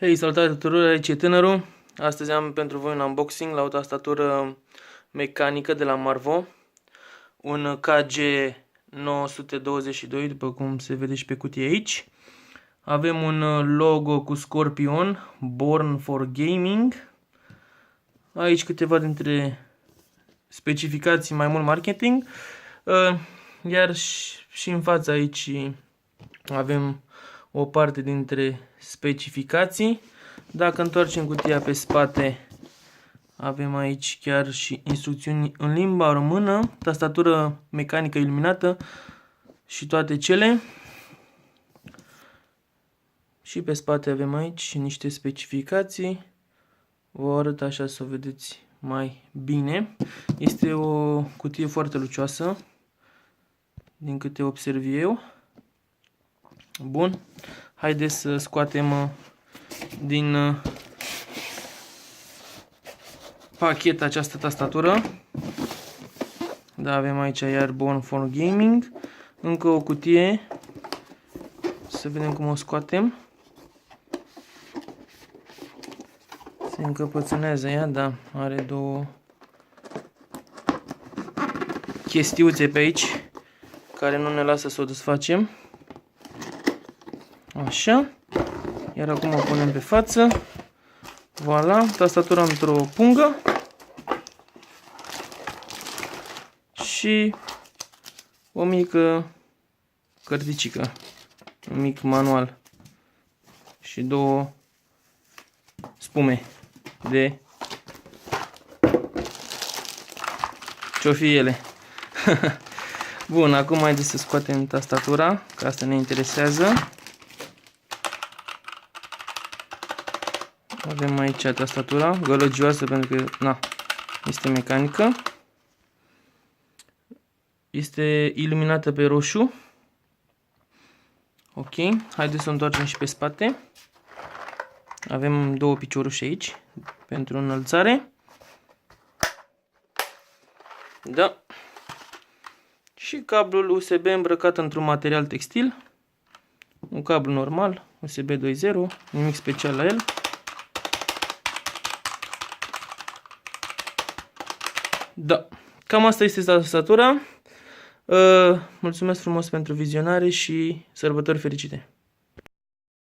Hei, salutare tuturor, aici e Tânărul. Astăzi am pentru voi un unboxing la o tastatură mecanică de la Marvo. Un KG 922, după cum se vede și pe cutie aici. Avem un logo cu Scorpion, Born for Gaming. Aici câteva dintre specificații, mai mult marketing. Iar și în fața aici avem o parte dintre specificații. Dacă întoarcem cutia pe spate, avem aici chiar și instrucțiuni în limba română, tastatură mecanică iluminată și toate cele. Și pe spate avem aici niște specificații. Vă arăt așa să o vedeți mai bine. Este o cutie foarte lucioasă, din câte observ eu. Bun, haideți să scoatem din pachet această tastatură. Da, avem aici iar Born for Gaming. Încă o cutie. Să vedem cum o scoatem. Se încăpățânează ea, da, are două chestiuțe pe aici care nu ne lasă să o desfacem. Așa. Iar acum o punem pe față. Voilà, tastatura într-o pungă. Și o mică cărticică, un mic manual și două spume de ce-o fi ele. Bun, acum haideți să scoatem tastatura, că asta ne interesează. Avem aici tastatura, gălăgioasă pentru că na, este mecanică. Este iluminată pe roșu. Ok, haideți să o întoarcem și pe spate. Avem două piciorușe aici pentru înălțare. Da. Și cablul USB îmbrăcat într-un material textil. Un cablu normal, USB 2.0, nimic special la el. Da, cam asta este tastatura. Mulțumesc frumos pentru vizionare și sărbători fericite!